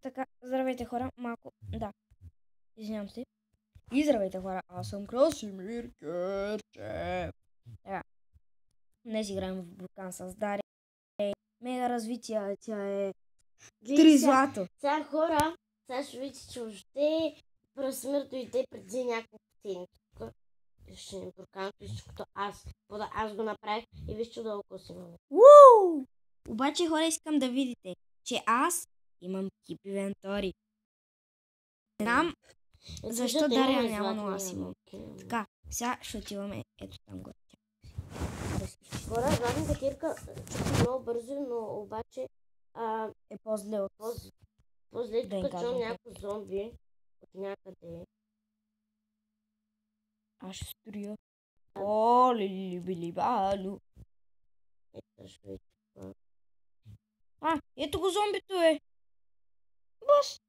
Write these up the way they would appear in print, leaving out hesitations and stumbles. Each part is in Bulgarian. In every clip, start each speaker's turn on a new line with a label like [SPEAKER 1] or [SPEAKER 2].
[SPEAKER 1] така, здравейте хора, малко, да, извинявам се. И здравейте хора, аз съм Красимир Герчев. Така, днес играем в Буркан с Дария. Мега развитие, тя е 3 злато.
[SPEAKER 2] Сега хора, сега ще видите, че въобще Красимир дойде преди няколко седмици. Ще ни Буркан, като аз го направих и вижте долу какво си имаме.
[SPEAKER 1] Обаче хора, искам да видите, че аз имам кип инвентори. Не знам защо Дария няма, но аз имам. Така, сега ще отиваме ето там горе.
[SPEAKER 2] Хора, златната кирка чупи много бързо, но обаче
[SPEAKER 1] е по-зле от...
[SPEAKER 2] По-зле, тук чувам някакво зомби от някъде.
[SPEAKER 1] Аз ще строя. О, лили-били-балу.
[SPEAKER 2] Ето ще видите това.
[SPEAKER 1] Ето го зомбито е. Бос.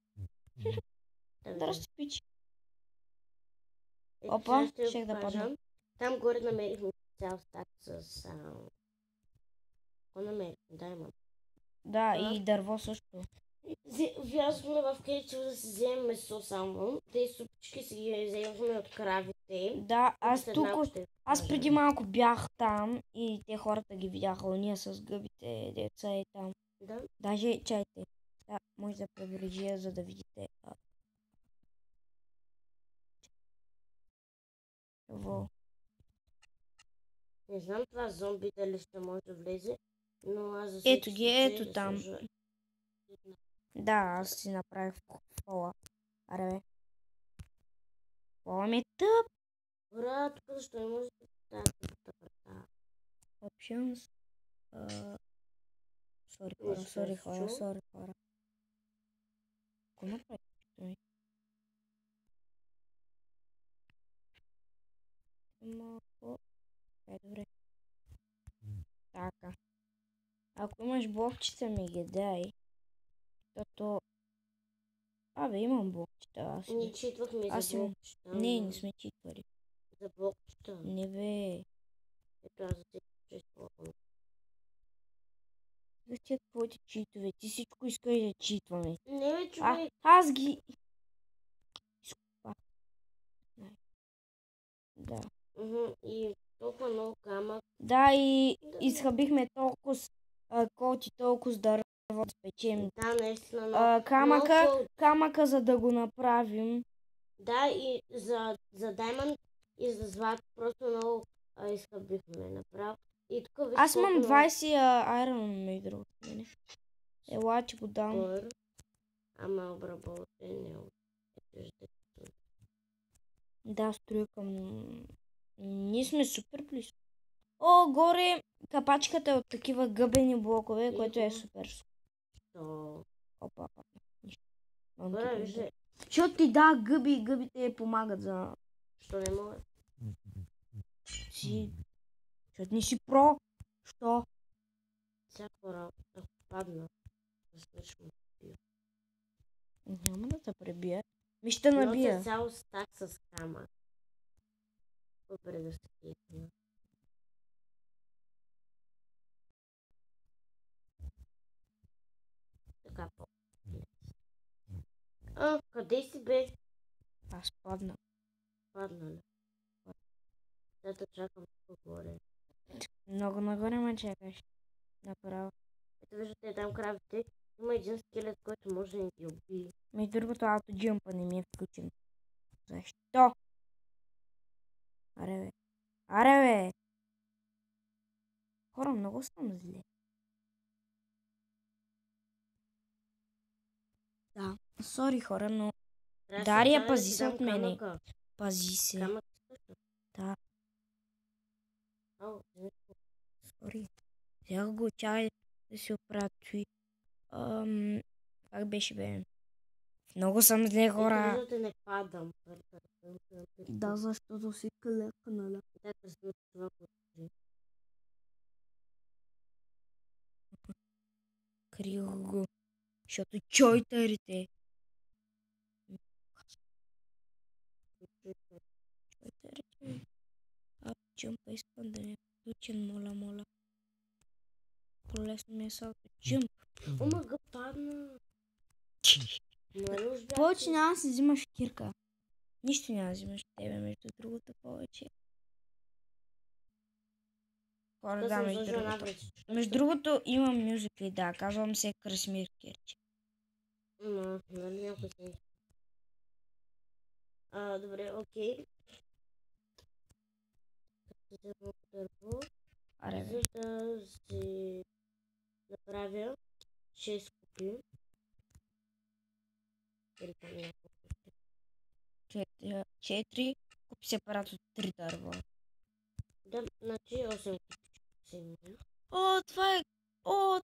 [SPEAKER 1] Да разцепичи. Опа, щех да падна.
[SPEAKER 2] Там горе намерихме цял стак с... Какво намерихме? Даймонд.
[SPEAKER 1] Да, и дърво също.
[SPEAKER 2] Влязохме в където да си вземем месо само. Те супчики си ги вземахме от кравите.
[SPEAKER 1] Да, аз преди малко бях там и те хората ги видяха, уния с гъбите, деца и там.
[SPEAKER 2] Да.
[SPEAKER 1] Даже, чайте, да, може да пребрежия, за да видите. Какво?
[SPEAKER 2] Не знам това зомби дали ще може да влезе, но аз за
[SPEAKER 1] ето ги, ето там. Да, аз си направих фола. Аре бе. Фола ми е тъп.
[SPEAKER 2] Ура, тук защо не може да врата?
[SPEAKER 1] Options. Сори хора. Какво направих? Малко. Добре. Така. Ако имаш блокчета, ми ги дай. Защото... имам блокчета.
[SPEAKER 2] Ние читвахме за блокчета.
[SPEAKER 1] Не сме читвали.
[SPEAKER 2] За блокчета?
[SPEAKER 1] Не бе.
[SPEAKER 2] Ето аз за тези използвам.
[SPEAKER 1] За тия твоите читове. Ти всичко искаш да читваме.
[SPEAKER 2] Не бе, човек.
[SPEAKER 1] Аз ги... изкупах. Да.
[SPEAKER 2] И толкова много камък.
[SPEAKER 1] Да, и изхъбихме толкова колти, толкова дърво да спечем.
[SPEAKER 2] Да, наистина.
[SPEAKER 1] Камъка, за да го направим.
[SPEAKER 2] Да, и за даймонд и за злато просто много изхъбихме направо. И тук виж.
[SPEAKER 1] Аз имам 20 айрон между другото. Ела, че го дам.
[SPEAKER 2] Ама обработен не.
[SPEAKER 1] Да, строя към... Ние сме супер близко. О, горе капачката е от такива гъбени блокове, което е супер. Опа. Защото ти гъбите помагат за...
[SPEAKER 2] Що не могат?
[SPEAKER 1] Защото не си про. Що?
[SPEAKER 2] Всяко работа падна. Да свършим.
[SPEAKER 1] Няма да те пребия. Ми ще набия.
[SPEAKER 2] Но цял стак с камък. Добре да се кипна. Така по. Къде си бе?
[SPEAKER 1] Аз падна.
[SPEAKER 2] Падна ли? Ето чакам тук горе.
[SPEAKER 1] Много нагоре ме чакаш. Направо.
[SPEAKER 2] Ето виждате там кравите. Има един скелет, който може да ни ги убие.
[SPEAKER 1] Между другото автоджъмпа не ми е включен. Защо? Аре бе. Хора, много съм зле. Да, сори хора, но... Дария, пази се от мене. Пази се.
[SPEAKER 2] Камък също?
[SPEAKER 1] Да. Сори. Взях го чай да си оправя той. Как беше бе? Много съм зле хора.
[SPEAKER 2] Ето не падам.
[SPEAKER 1] Да, защото си клекнала.
[SPEAKER 2] Да, красиво това подържи.
[SPEAKER 1] Крих го. Защото чойтърите. Джъмпа искам да не включен, моля. По-лесно ми е салто. Джъмп.
[SPEAKER 2] Ома го падна. Нали уж бях
[SPEAKER 1] Повече
[SPEAKER 2] ти?
[SPEAKER 1] няма да се взимаш кирка. Нищо няма да взимаш тебе, между другото, повече. Хора,
[SPEAKER 2] Аз
[SPEAKER 1] да,
[SPEAKER 2] съм
[SPEAKER 1] между
[SPEAKER 2] сложила една
[SPEAKER 1] другото.
[SPEAKER 2] връзка.
[SPEAKER 1] Между другото, имам мюзикли, да. Казвам се Красимир Кирчев.
[SPEAKER 2] Нали някой се... Добре, окей. Взема дърво,
[SPEAKER 1] Аре, бе.
[SPEAKER 2] за да си направя 6 купи. Или там няколко.
[SPEAKER 1] 4 купи се правят от 3 дърва.
[SPEAKER 2] Да, значи 8 купи.
[SPEAKER 1] О, това е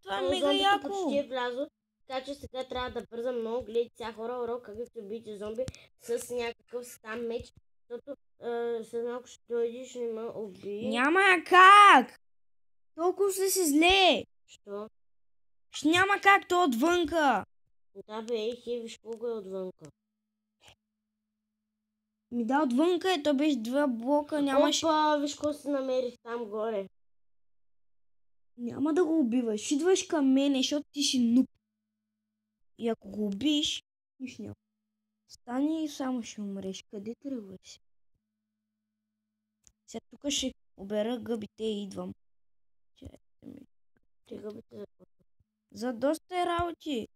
[SPEAKER 2] Само
[SPEAKER 1] мега
[SPEAKER 2] зомбито
[SPEAKER 1] яко.
[SPEAKER 2] почти е влязло, така че сега трябва да бързам много. Гледайте сега хора, урок, как да убиете зомби с някакъв си там меч, защото след малко ще дойдеш и ме убие.
[SPEAKER 1] Няма как! Толкова си зле!
[SPEAKER 2] Що?
[SPEAKER 1] Ще няма как, то отвънка!
[SPEAKER 2] Да бе, виж колко е отвънка.
[SPEAKER 1] Ми да, отвънка е, то беше 2 блока, нямаш...
[SPEAKER 2] Опа, виж какво си намерих там горе.
[SPEAKER 1] Няма да го убиваш, ще идваш към мене, защото ти си нуп. И ако го убиеш, нищо няма. Стани и само ще умреш. Къде тръгваш? Сега тук ще обера гъбите и идвам. Чакайте ми.
[SPEAKER 2] Ти гъбите за какво?
[SPEAKER 1] За доста е работи.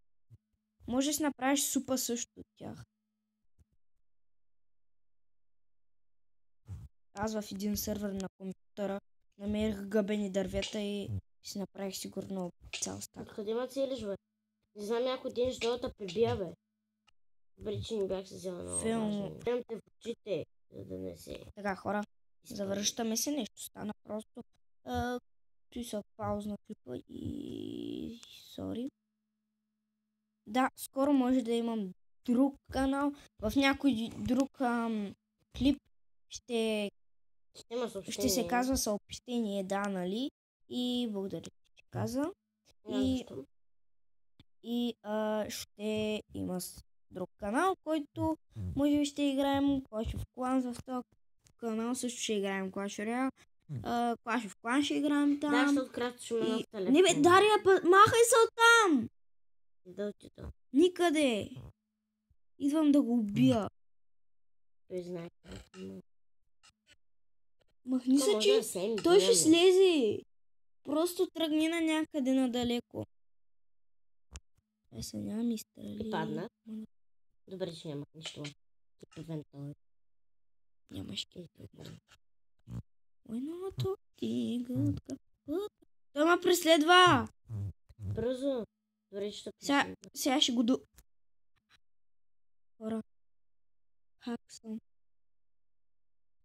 [SPEAKER 1] Може да си направиш супа също от тях. Аз в един сървър на компютъра намерих гъбени дървета и си направих сигурно цял стак.
[SPEAKER 2] Откъде ма целиш, бе? Не знам, някой ден ще дойда да прибия, бе. Добре, че не бях се взела много важно. Гледам те в очите, за да не се...
[SPEAKER 1] Така, хора, завръщаме се, нещо стана просто. Той се паузна клипа и... Сори. Да, скоро може да имам друг канал. В някой друг клип ще
[SPEAKER 2] има съобщение.
[SPEAKER 1] се казва съобщение, да, нали? И благодаря, че каза. И ще има друг канал, който може би ще играем Clash of Clans. В този канал също ще играем Clash Royale. Clash of Clans ще играем там.
[SPEAKER 2] Да, защото кратко ще ме в телефон.
[SPEAKER 1] Не бе, Дария, махай се оттам!
[SPEAKER 2] Да отида.
[SPEAKER 1] Никъде! Идвам да го убия.
[SPEAKER 2] Той знае.
[SPEAKER 1] Махни се, че той ще слезе. Просто тръгни на някъде надалеко. Сега няма ми стрели.
[SPEAKER 2] И падна. Добре, че няма нищо.
[SPEAKER 1] Нямаш кейтове. Войното ти гътка. Той ме преследва.
[SPEAKER 2] Бързо. Добре, че
[SPEAKER 1] Сега ще го Хора. Хак съм.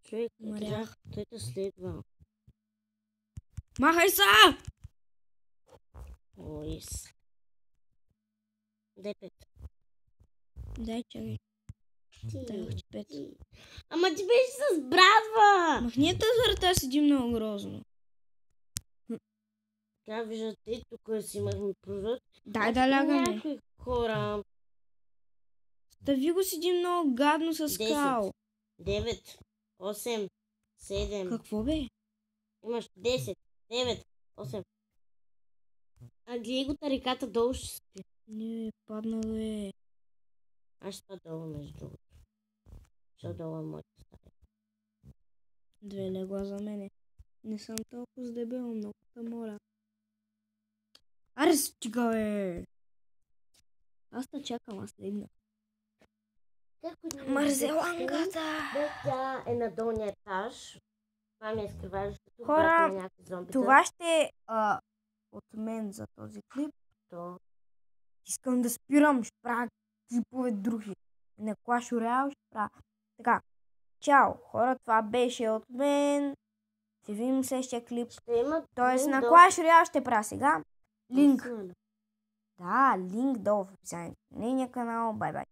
[SPEAKER 2] Човек,
[SPEAKER 1] Умрях.
[SPEAKER 2] той те следва.
[SPEAKER 1] Махай са!
[SPEAKER 2] Оис. Дай 5.
[SPEAKER 1] Дай, чакай. Дай още 5.
[SPEAKER 2] Ама ти беше с брадва!
[SPEAKER 1] Махни тази врата, седи много грозно.
[SPEAKER 2] Така виждате, тук си имахме прозор.
[SPEAKER 1] Дай да лягаме.
[SPEAKER 2] Някои хора.
[SPEAKER 1] Стави го, седи много гадно с скал.
[SPEAKER 2] 9, 8, 7.
[SPEAKER 1] Какво бе?
[SPEAKER 2] Имаш 10, 9, 8. А гледай го тариката долу ще спи.
[SPEAKER 1] Не, паднало е.
[SPEAKER 2] Аз ще долу между другото. Ще долу е моята стая.
[SPEAKER 1] 2 легла за мене. Не съм толкова сдебел, много те моля. Аре, стига бе! Аз те чакам, аз легна. Марзелангата!
[SPEAKER 2] Тя е на долния етаж. Това ми е скривалището.
[SPEAKER 1] Хора, това ще е от мен за този клип. Искам да спирам, ще правя клипове други. На Clash Royale ще правя. Така, чао, хора, това беше от мен. Ще видим следващия клип. Тоест на Clash Royale ще правя сега. Линк. Да, линк долу в описанието. Нейния канал. Бай-бай.